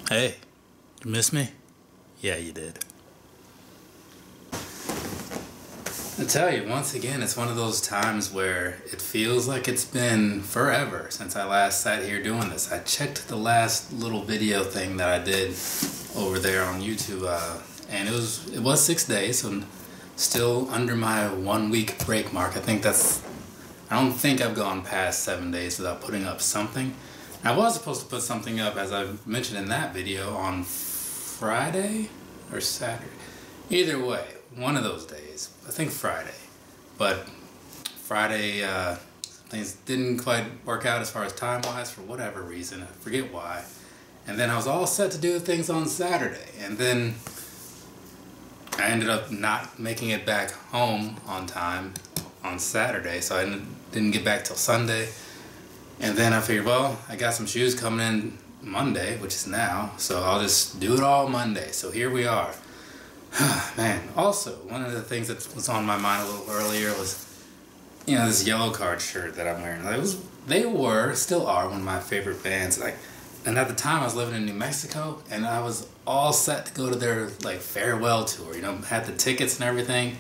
Hey, you miss me? Yeah, you did. I tell you, once again, it's one of those times where it feels like it's been forever since I last sat here doing this. I checked the last little video thing that I did over there on YouTube, and it was 6 days, so still under my 1 week break mark. I don't think I've gone past 7 days without putting up something. I was supposed to put something up, as I mentioned in that video, on Friday or Saturday. Either way, one of those days. I think Friday. But Friday, things didn't quite work out as far as time-wise for whatever reason. I forget why. And then I was all set to do things on Saturday. And then I ended up not making it back home on time on Saturday. So I didn't get back till Sunday. And then I figured, well, I got some shoes coming in Monday, which is now, so I'll just do it all Monday. So here we are. Man, also, one of the things that was on my mind a little earlier was, this Yellow Card shirt that I'm wearing. They still are one of my favorite bands. And at the time I was living in New Mexico, and I was all set to go to their farewell tour. Had the tickets and everything.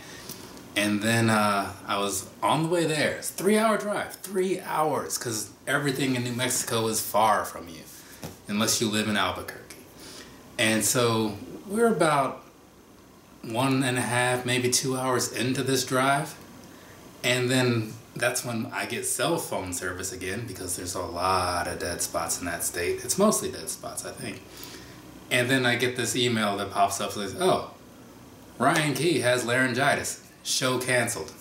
And then I was on the way there. It's a 3-hour drive. 3 hours, because everything in New Mexico is far from you, unless you live in Albuquerque. And so we're about 1.5, maybe 2 hours into this drive. And then that's when I get cell phone service again, because there's a lot of dead spots in that state. It's mostly dead spots, I think. And then I get this email that pops up and says, oh, Ryan Key has laryngitis. Show canceled.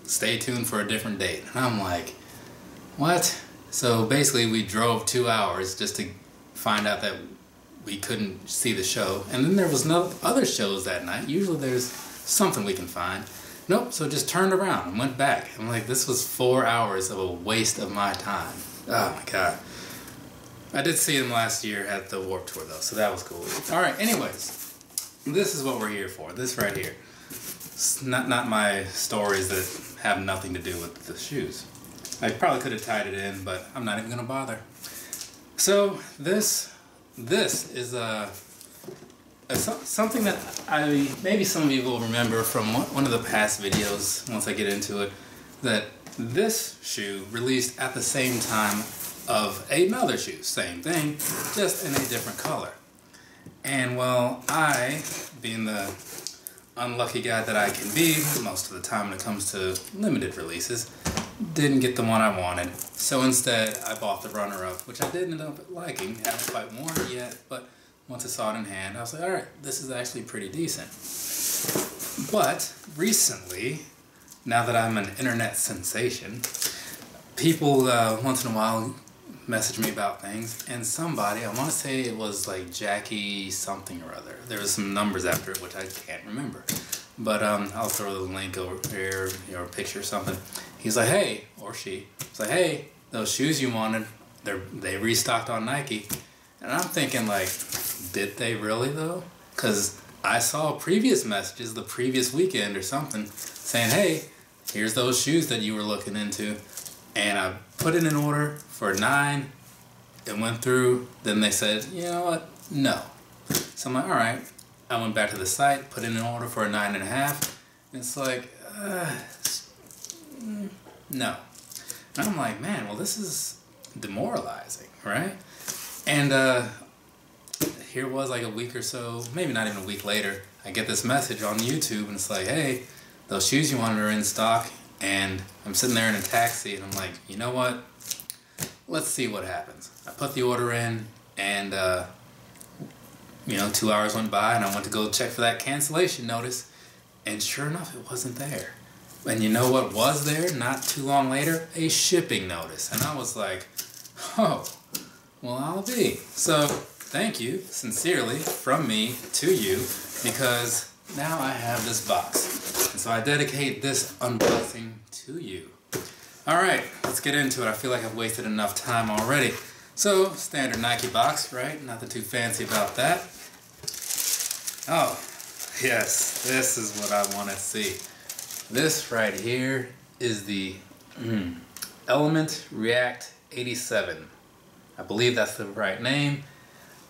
Stay tuned for a different date. And I'm like, what? So basically we drove 2 hours just to find out that we couldn't see the show. And then there was no other shows that night. Usually there's something we can find. Nope, so just turned around and went back. I'm like, this was 4 hours of a waste of my time. Oh my God. I did see him last year at the Warped Tour though, so that was cool. Alright, anyways. This is what we're here for. This right here. It's not my stories that have nothing to do with the shoes. I probably could have tied it in, but I'm not even gonna bother. So this is something that maybe some of you will remember from one of the past videos once I get into it, that this shoe released at the same time of another shoe, same thing, just in a different color. And well, I, being the unlucky guy that I can be most of the time when it comes to limited releases, didn't get the one I wanted. So instead I bought the runner-up, which I did end up liking. Haven't quite worn it yet, but once I saw it in hand, I was like, alright, this is actually pretty decent. But recently, now that I'm an internet sensation, people once in a while message me about things, and somebody, I want to say it was like Jackie something or other. There was some numbers after it, which I can't remember. But I'll throw the link over here, or a picture or something. He's like, hey, or she, it's like, hey, those shoes you wanted, they restocked on Nike. And I'm thinking like, did they really though? Because I saw previous messages the previous weekend or something saying, hey, here's those shoes that you were looking into. And I put it in order for 9. It went through. Then they said, you know what? No. So I'm like, all right. I went back to the site, put in an order for a 9.5. And it's like, no. And I'm like, man, well, this is demoralizing, right? And here was like a week or so, maybe not even a week later, I get this message on YouTube, and it's like, hey, those shoes you wanted are in stock. And I'm sitting there in a taxi, and I'm like, you know what? Let's see what happens. I put the order in, and 2 hours went by, and I went to go check for that cancellation notice, and sure enough, it wasn't there. And you know what was there not too long later? A shipping notice. And I was like, oh, well, I'll be. So thank you, sincerely, from me to you, because now I have this box. And so I dedicate this unboxing to you. Alright, let's get into it. I feel like I've wasted enough time already. So, standard Nike box, right? Nothing too fancy about that. Oh, yes, this is what I want to see. This right here is the Element React 87. I believe that's the right name.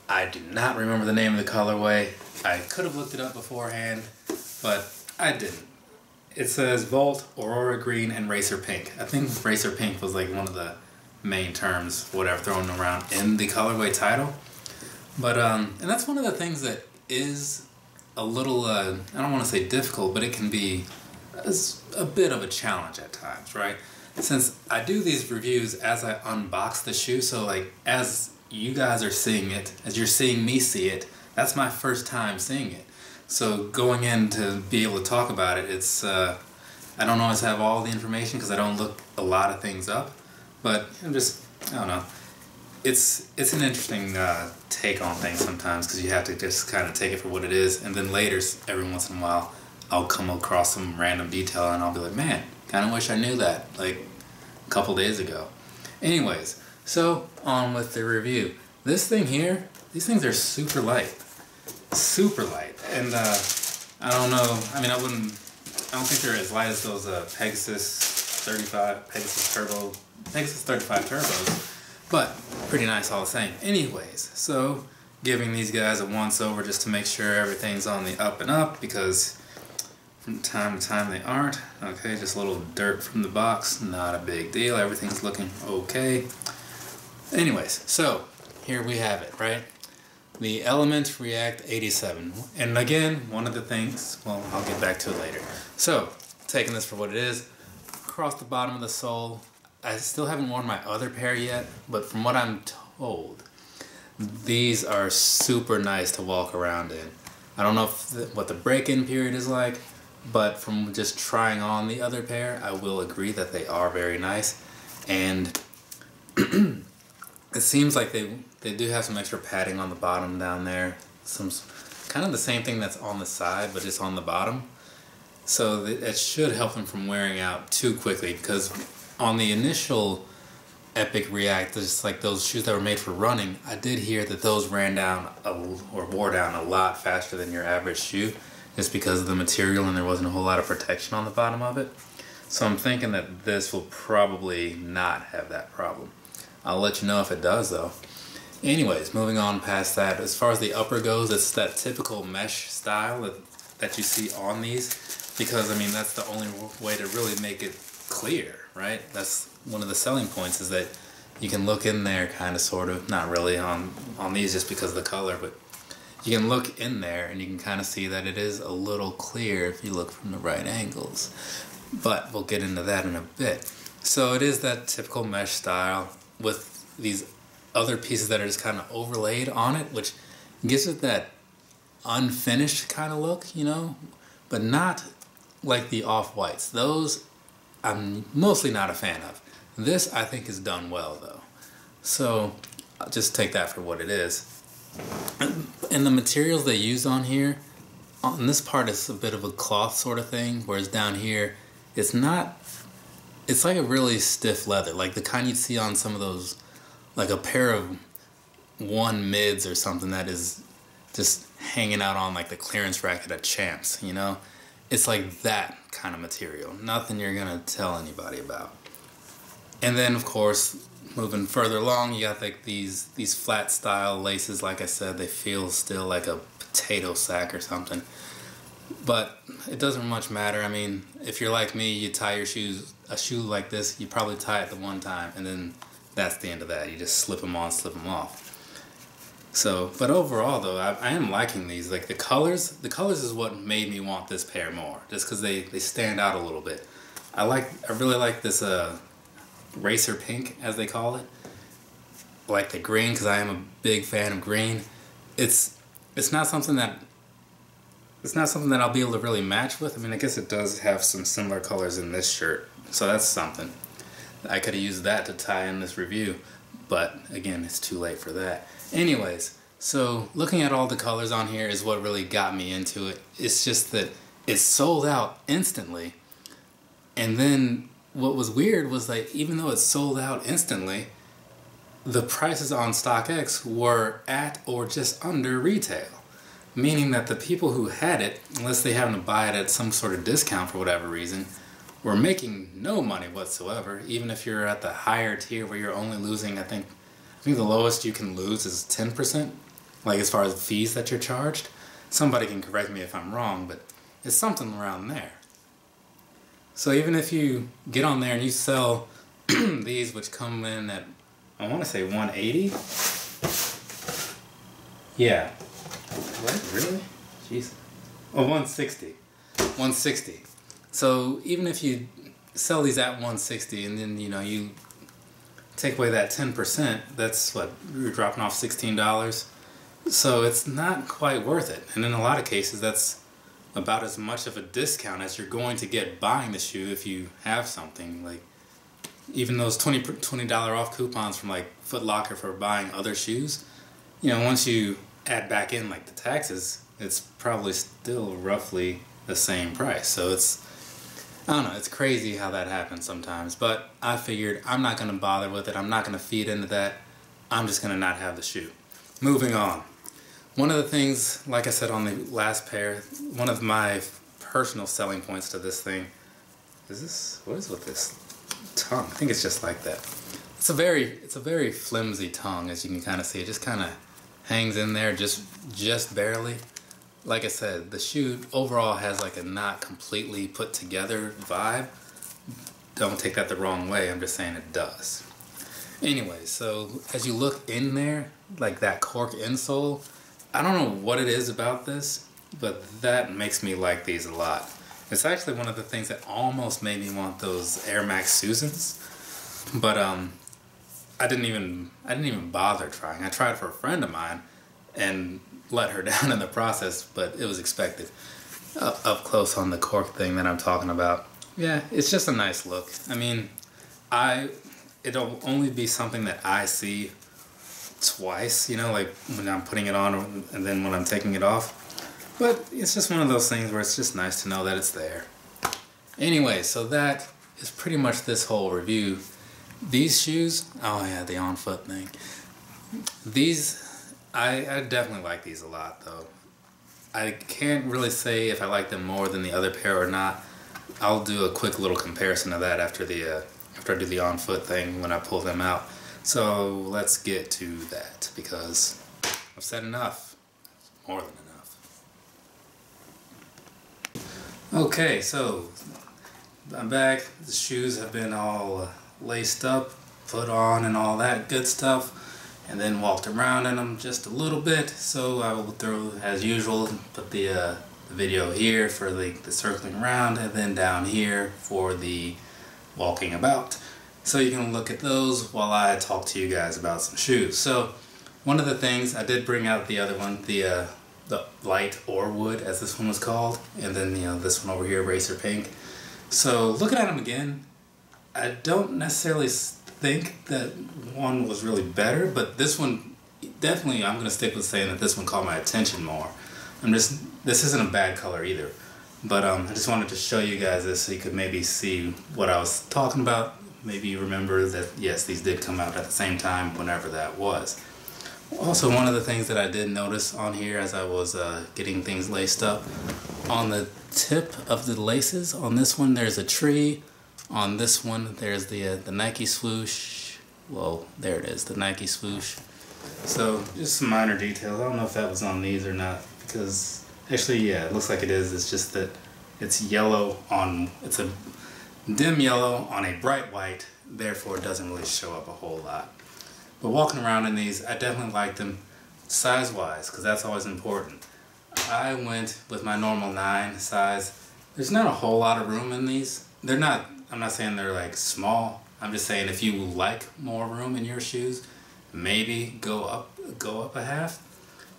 I do not remember the name of the colorway. I could have looked it up beforehand, but I didn't. It says Volt, Aurora Green, and Racer Pink. I think Racer Pink was like one of the main terms, whatever, thrown around in the colorway title. But, and that's one of the things that is a little, I don't want to say difficult, but it can be a bit of a challenge at times, right? Since I do these reviews as I unbox the shoe, so like as you guys are seeing it, as you're seeing me see it, that's my first time seeing it. So going in to be able to talk about it, it's, I don't always have all the information because I don't look a lot of things up, but I'm just, I don't know. It's an interesting take on things sometimes because you have to just kind of take it for what it is, and then later, every once in a while, I'll come across some random detail and I'll be like, man, kind of wish I knew that, like a couple days ago. Anyways, so on with the review. This thing here, these things are super light. Super light. And I don't know, I mean, I don't think they're as light as those Pegasus 35 turbos, but pretty nice all the same. Anyways, so giving these guys a once over just to make sure everything's on the up and up, because from time to time they aren't. Okay, just a little dirt from the box, not a big deal, everything's looking okay. Anyways, so here we have it, right? The Element React 87. And again, one of the things, well, I'll get back to it later. So, taking this for what it is, across the bottom of the sole, I still haven't worn my other pair yet, but from what I'm told, these are super nice to walk around in. I don't know what the break-in period is like, but from just trying on the other pair, I will agree that they are very nice. And it seems like they do have some extra padding on the bottom down there. Some kind of the same thing that's on the side, but just on the bottom. So it should help them from wearing out too quickly, because on the initial Epic React, just like those shoes that were made for running, I did hear that those wore down a lot faster than your average shoe, just because of the material and there wasn't a whole lot of protection on the bottom of it. So I'm thinking that this will probably not have that problem. I'll let you know if it does though. Anyways, moving on past that, as far as the upper goes, it's that typical mesh style that you see on these, because I mean that's the only way to really make it clear, right? That's one of the selling points, is that you can look in there kind of sort of, not really on these just because of the color, but you can look in there and you can kind of see that it is a little clear if you look from the right angles. But we'll get into that in a bit. So it is that typical mesh style with these other pieces that are just kind of overlaid on it, which gives it that unfinished kind of look, you know, but not like the off-whites. Those I'm mostly not a fan of. This I think is done well though. So I'll just take that for what it is. And the materials they use on here, on this part is a bit of a cloth sort of thing, whereas down here it's not, it's like a really stiff leather, like the kind you'd see on some of those, like a pair of one mids or something that is just hanging out on like the clearance rack at a Champs, you know? It's like that kind of material, nothing you're gonna tell anybody about. And then of course, moving further along, you got like these flat style laces. Like I said, they feel still like a potato sack or something, but it doesn't much matter. I mean, if you're like me, you tie your shoes, a shoe like this, you probably tie it the one time and then that's the end of that. You just slip them on, slip them off. So, but overall though, I am liking these. Like the colors is what made me want this pair more, just because they stand out a little bit. I really like this Racer Pink, as they call it. I like the green because I am a big fan of green. It's not something that I'll be able to really match with. I mean, I guess it does have some similar colors in this shirt, so that's something. I could have used that to tie in this review, but again, it's too late for that. Anyways, so looking at all the colors on here is what really got me into it. It's just that it sold out instantly, and then what was weird was that even though it sold out instantly, the prices on StockX were at or just under retail. Meaning that the people who had it, unless they happened to buy it at some sort of discount for whatever reason, were making no money whatsoever. Even if you're at the higher tier where you're only losing, I think the lowest you can lose is 10%. like as far as fees that you're charged. Somebody can correct me if I'm wrong, but it's something around there. So even if you get on there and you sell these, which come in at, I want to say 180. Yeah. What? Really? Jeez. Oh, 160. 160. So even if you sell these at 160 and then, you know, you take away that 10%, that's what, you're dropping off $16. So it's not quite worth it. And in a lot of cases, that's about as much of a discount as you're going to get buying the shoe if you have something. Like, even those $20 off coupons from like Foot Locker for buying other shoes, you know, once you add back in like the taxes, it's probably still roughly the same price. So it's, I don't know, it's crazy how that happens sometimes. But I figured I'm not going to bother with it. I'm not going to feed into that. I'm just going to not have the shoe. Moving on. One of the things, like I said on the last pair, one of my personal selling points to this thing is this, what is with this tongue? I think it's just like that. It's a very flimsy tongue, as you can kind of see. It just kind of hangs in there just barely. Like I said, the shoe overall has like a not completely put together vibe. Don't take that the wrong way, I'm just saying it does. Anyway, so as you look in there, like that cork insole, I don't know what it is about this, but that makes me like these a lot. It's actually one of the things that almost made me want those Air Max Susans, but I didn't even bother trying. I tried for a friend of mine and let her down in the process, but it was expected. Up close on the cork thing that I'm talking about. Yeah, it's just a nice look. I mean, it'll only be something that I see twice, you know, like when I'm putting it on and then when I'm taking it off. But it's just one of those things where it's just nice to know that it's there. Anyway, so that is pretty much this whole review. These shoes, oh yeah, the on foot thing. These, I definitely like these a lot though. I can't really say if I like them more than the other pair or not. I'll do a quick little comparison of that after I do the on foot thing when I pull them out. So let's get to that because I've said enough. More than enough. Okay, so I'm back. The shoes have been all laced up, put on and all that good stuff, and then walked around in them just a little bit. So I will throw, as usual, put the video here for the circling around and then down here for the walking about. So you can look at those while I talk to you guys about some shoes. So one of the things, I did bring out the other one, the light Orewood, as this one was called, and then this one over here, Racer Pink. So looking at them again, I don't necessarily think that one was really better, but this one definitely, I'm gonna stick with saying that this one caught my attention more. This isn't a bad color either, but I just wanted to show you guys this so you could maybe see what I was talking about. Maybe you remember that, yes, these did come out at the same time, whenever that was. Also, one of the things that I did notice on here as I was getting things laced up, on the tip of the laces, on this one there's a tree, on this one there's the Nike swoosh. Whoa, there it is, the Nike swoosh. So, just some minor details. I don't know if that was on these or not, because actually, yeah, it looks like it is. It's just that it's yellow on, it's a dim yellow on a bright white, therefore it doesn't really show up a whole lot. But walking around in these, I definitely like them size-wise, because that's always important. I went with my normal 9 size. There's not a whole lot of room in these. They're not, I'm not saying they're like small. I'm just saying if you like more room in your shoes, maybe go up a half.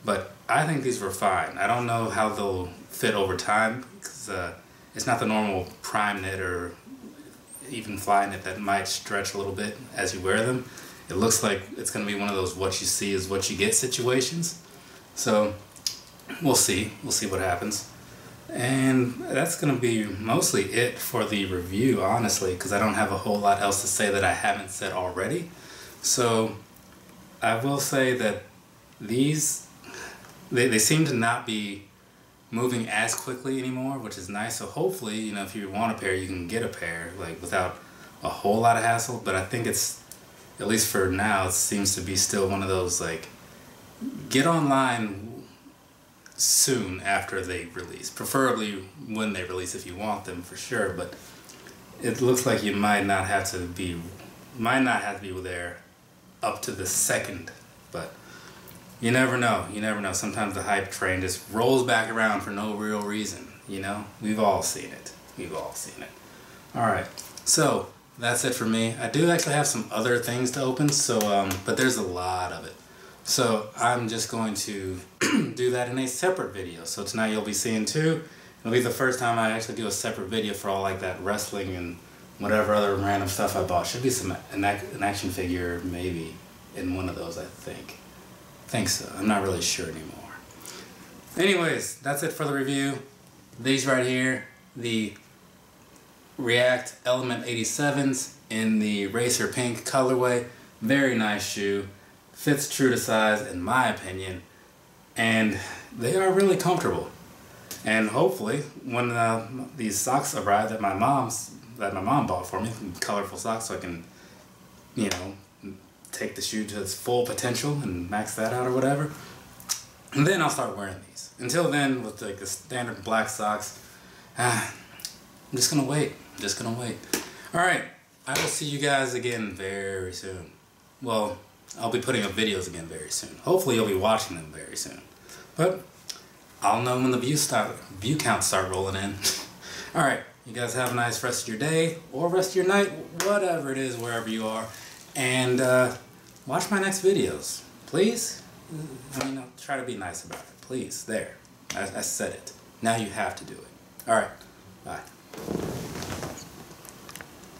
But I think these were fine. I don't know how they'll fit over time, because it's not the normal prime knit or even fly knit that might stretch a little bit as you wear them. It looks like it's going to be one of those what you see is what you get situations. So we'll see what happens. And that's going to be mostly it for the review, honestly, because I don't have a whole lot else to say that I haven't said already. So I will say that these, they seem to not be moving as quickly anymore, which is nice. So hopefully, if you want a pair, you can get a pair like without a whole lot of hassle. But I think it's, at least for now, it seems to be still one of those like get online soon after they release. Preferably when they release if you want them for sure, but it looks like you might not have to be there up to the second, but you never know. You never know. Sometimes the hype train just rolls back around for no real reason, you know? We've all seen it. We've all seen it. Alright, so that's it for me. I do actually have some other things to open, so but there's a lot of it. So I'm just going to do that in a separate video. So tonight you'll be seeing two. It'll be the first time I actually do a separate video for all like that wrestling and whatever other random stuff I bought. Should be an action figure maybe in one of those, I think. Think so. I'm not really sure anymore. Anyways, that's it for the review. These right here, the React Element 87s in the Racer Pink colorway. Very nice shoe. Fits true to size in my opinion. And they are really comfortable. And hopefully when these socks arrive that my mom bought for me, colorful socks, so I can, you know, take the shoe to its full potential and max that out or whatever. And then I'll start wearing these. Until then, with like the standard black socks, I'm just gonna wait. I'm just gonna wait. Alright, I will see you guys again very soon. Well, I'll be putting up videos again very soon. Hopefully you'll be watching them very soon. But I'll know when the view counts start rolling in. Alright, you guys have a nice rest of your day or rest of your night, whatever it is, wherever you are. And watch my next videos, please. I mean, I'll try to be nice about it. Please, there. I said it. Now you have to do it. Alright, bye.